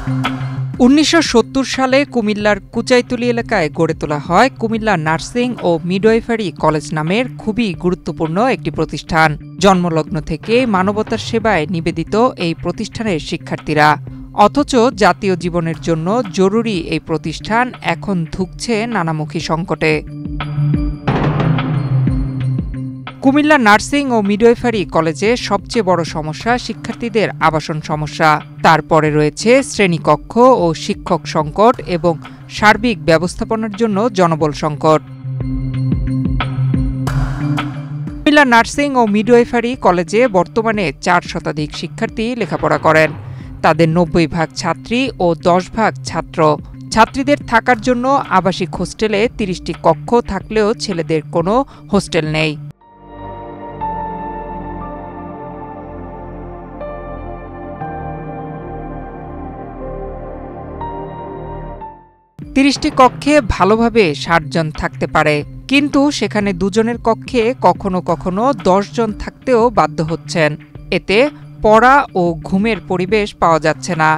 1970 সালে কুমিল্লার কুচাইতলী এলাকায় গড়ে তোলা হয় কুমিল্লা নার্সিং ও মিডওয়াইফারি কলেজ নামের খুবই গুরুত্বপূর্ণ একটি প্রতিষ্ঠান। জন্মলগ্ন থেকে মানবতার সেবায় নিবেদিত এই প্রতিষ্ঠানের শিক্ষার্থীরা। অথচ জাতীয় জীবনের জন্য জরুরি এই প্রতিষ্ঠান এখন ধুঁকছে নানামুখী সংকটে। কুমিল্লা নার্সিং ও মিডওয়াইফারি কলেজে সবচেয়ে বড় সমস্যা শিক্ষার্থীদের আবাসন সমস্যা। তারপরে রয়েছে শ্রেণীকক্ষ ও শিক্ষক সংকট এবং সার্বিক ব্যবস্থাপনার জন্য জনবল সংকট। কুমিল্লা নার্সিং ও মিডওয়াইফারি কলেজে বর্তমানে 4 শতাধিক শিক্ষার্থী লেখাপড়া করেন। তাদের 90% ছাত্রী ও 10% ছাত্র। ছাত্রীদের থাকার জন্য আবাসিক হোস্টেলে 30টি কক্ষ থাকলেও ছেলেদের কোনো হোস্টেল নেই। টি কক্ষে ভালোভাবে 60 জন থাকতে পারে, কিন্তু সেখানে 2 জনের কক্ষে কখনো কখনো 10 জন থাকতেও বাধ্য হচ্ছেন। এতে পড়া ও ঘুমের পরিবেশ পাওয়া যাচ্ছে না।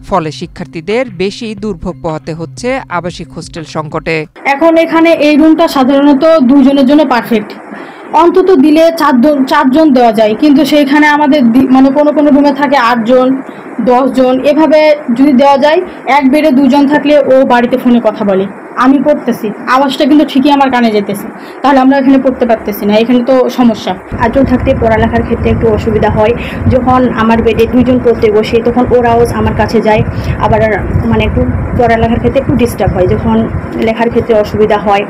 ফলে শিক্ষার্থীদের বেশি দুর্ভোগ পোহাতে হচ্ছে আবাসিক হোস্টেল সংকটে। এখন এখানে এই রুমটা সাধারণত 2 জনের জন্য পারফেক্ট। অন্তত দিলে 4 জন দেওয়া যায়, কিন্তু সেইখানে আমাদের মানে কোনো রুমে থাকে 8 জন 10 জন। এভাবে যদি দেওয়া যায়, এক বেডে 2 জন থাকলে ও বাড়িতে ফোনে কথা বলে, আমি পড়তেছি, আওয়াজটা কিন্তু ঠিকই আমার কানে যেতেছে, তাহলে আমরা এখানে পড়তে পারতেছি না। এখানে তো সমস্যা। 8 জন থাকতে পড়ালেখার ক্ষেত্রে একটু অসুবিধা হয়। যখন আমার বেডে 2 জন পড়তে বসে, তখন ওর আওয়াজ আমার কাছে যায়, আবার মানে একটু পড়ালেখার ক্ষেত্রে একটু ডিস্টার্ব হয়, যখন লেখার ক্ষেত্রে অসুবিধা হয়।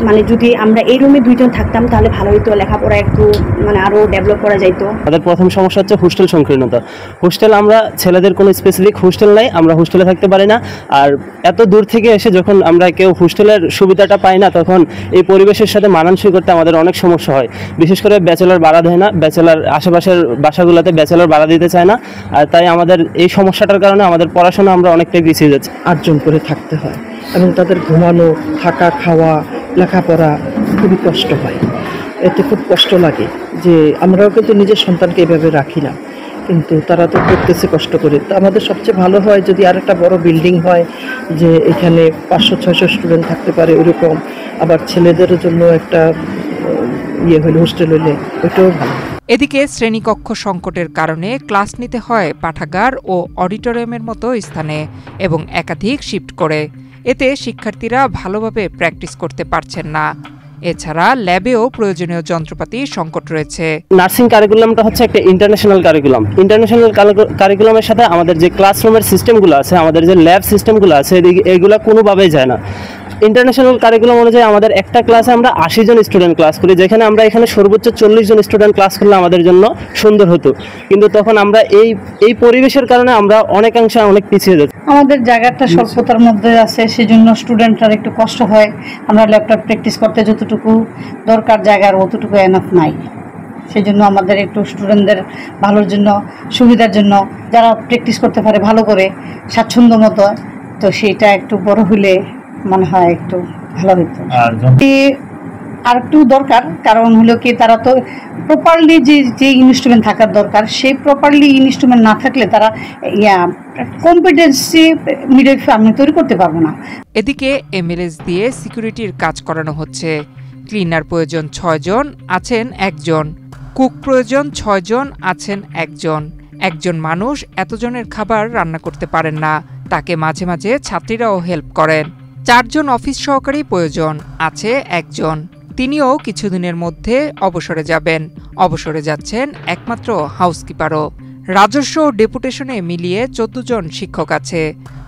মানে যদি আমরা এই রুমে 2 জন থাকতাম তাহলে ভালো হতো, লেখাপড়া একটু মানে আরো ডেভেলপ করা যাইতো। আমাদের প্রথম সমস্যা হচ্ছে হোস্টেল সংকীর্ণতা। হোস্টেল আমরা ছেলেদের কোনো স্পেসিফিক হোস্টেল নাই, আমরা হোস্টেলে থাকতে পারি না। আর এত দূর থেকে এসে যখন আমরা কেউ হোস্টেলের সুবিধাটা পাই না, তখন এই পরিবেশের সাথে মানানসই করতে আমাদের অনেক সমস্যা হয়। বিশেষ করে ব্যাচেলর ভাড়া দেয় না, ব্যাচেলর আশেপাশের বাসাগুলোতে ব্যাচেলর ভাড়া দিতে চায় না। আর তাই আমাদের এই সমস্যাটার কারণে আমাদের পড়াশোনা আমরা অনেকটাই পিছিয়ে যাচ্ছি। 8 জন করে থাকতে হয় এবং তাদের ঘুমানো, থাকা, খাওয়া, লেখাপড়া খুবই কষ্ট হয়। এতে খুব কষ্ট লাগে যে আমরাও কিন্তু নিজের সন্তানকে এভাবে রাখি না, কিন্তু তারা তো করতেছে কষ্ট করে। তো আমাদের সবচেয়ে ভালো হয় যদি আর একটা বড় বিল্ডিং হয়, যে এখানে 500-600 স্টুডেন্ট থাকতে পারে ওরকম। আবার ছেলেদের জন্য একটা হলে হোস্টেল হলে ওইটাও ভালো। এদিকে শ্রেণীকক্ষ সংকটের কারণে ক্লাস নিতে হয় পাঠাগার ও অডিটোরিয়ামের মতো স্থানে এবং একাধিক শিফট করে। এতে শিক্ষার্থীরা ভালোভাবে প্র্যাকটিস করতে পারছেন না। এছাড়া ল্যাবেও প্রয়োজনীয় যন্ত্রপাতি সংকট রয়েছে। নার্সিং কারিকুলামটা হচ্ছে একটা ইন্টারন্যাশনাল কারিকুলাম। ইন্টারন্যাশনাল কারিকুলামের সাথে আমাদের যে ক্লাসরুমের সিস্টেমগুলো আছে, আমাদের যে ল্যাব সিস্টেমগুলো আছে, এইগুলো কোনোভাবেই যায় না। ইন্টারন্যাশনাল কারিকুলাম অনুযায়ী আমাদের একটা ক্লাসে আমরা 80 জন স্টুডেন্ট ক্লাস করি, যেখানে আমরা এখানে সর্বোচ্চ 40 জন স্টুডেন্ট ক্লাস করলে আমাদের জন্য সুন্দর হতো। কিন্তু তখন আমরা এই পরিবেশের কারণে আমরা অনেকাংশে অনেক পিছিয়ে যাচ্ছি। আমাদের জায়গাটা স্বল্পতার মধ্যে আছে, সেজন্য স্টুডেন্টরা একটু কষ্ট হয়। আমরা ল্যাপটপ প্র্যাকটিস করতে যতটুকু দরকার জায়গার অতটুকু এনাফ নাই। সেই জন্য আমাদের একটু স্টুডেন্টদের ভালোর জন্য, সুবিধার জন্য, যারা প্র্যাকটিস করতে পারে ভালো করে স্বাচ্ছন্দ্য মতো, তো সেইটা একটু বড় হলে মনে হয় একটু ভালো হতো। আর একটু দরকার, কারণ হলো কি তারা তো প্রপারলি যে ইনস্ট্রুমেন্ট থাকার দরকার, সেই প্রপারলি ইনস্ট্রুমেন্ট না থাকলে তারা কম্পিটেন্সি মিডওয়াইফারি তৈরি করতে পারবে না। এদিকে এমএলএস দিয়ে সিকিউরিটির কাজ করানো হচ্ছে। ক্লিনার প্রয়োজন 6 জন, আছেন 1 জন। কুক প্রয়োজন 6 জন, আছেন 1 জন। একজন মানুষ এতজনের খাবার রান্না করতে পারেন না, তাকে মাঝে মাঝে ছাত্রীরাও হেল্প করেন। 4 জন অফিস সহকারী প্রয়োজন, আছে 1 জন। তিনিও কিছুদিনের মধ্যে অবসরে যাবেন। অবসরে যাচ্ছেন একমাত্র হাউসকিপারও। রাজস্ব ও ডেপুটেশনে মিলিয়ে 14 জন শিক্ষক আছে,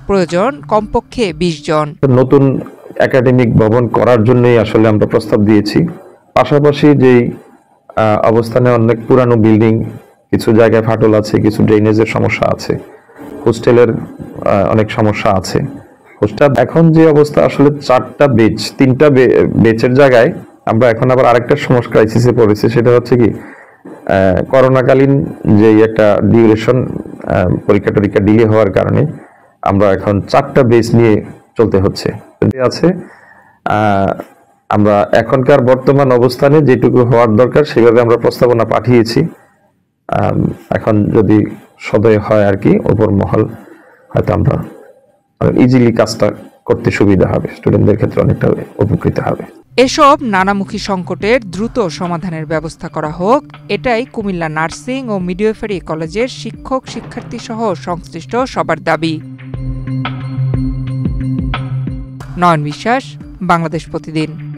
প্রয়োজন কমপক্ষে 20 জন। নতুন একাডেমিক ভবন করার জন্যই আসলে আমরা প্রস্তাব দিয়েছি। পাশাপাশি যেই অবস্থানে অনেক পুরানো বিল্ডিং, কিছু জায়গায় ফাটল আছে, কিছু ড্রেনেজের সমস্যা আছে, হোস্টেলের অনেক সমস্যা আছে। হোস্টেল এখন যে অবস্থা, আসলে 4টা বেচ, 3টা বেচের জায়গায় আমরা এখন আবার আরেকটা সমস্যা ক্রাইসিসে পড়েছি। সেটা হচ্ছে কি, করোনাকালীন যে একটা ডিউরেশন, পরীক্ষা টরীক্ষা ডিলে হওয়ার কারণে আমরা এখন 4টা বেচ নিয়ে চলতে হচ্ছে। আমরা এখনকার বর্তমান অবস্থানে যেটুকু হওয়ার দরকার সেভাবে আমরা প্রস্তাবনা পাঠিয়েছি। এখন যদি সদয় হয় আর কি, উপর মহল হয়তো আমরা ইজিলি কাজটা করতে সুবিধা হবে, স্টুডেন্টদের ক্ষেত্রে অনেকটা উপকৃত হবে। এসব নানামুখী সংকটের দ্রুত সমাধানের ব্যবস্থা করা হোক, এটাই কুমিল্লা নার্সিং ও মিডওয়াইফারি কলেজের শিক্ষক শিক্ষার্থী সহ সংশ্লিষ্ট সবার দাবি। নয়ন বিশ্বাস, বাংলাদেশ প্রতিদিন।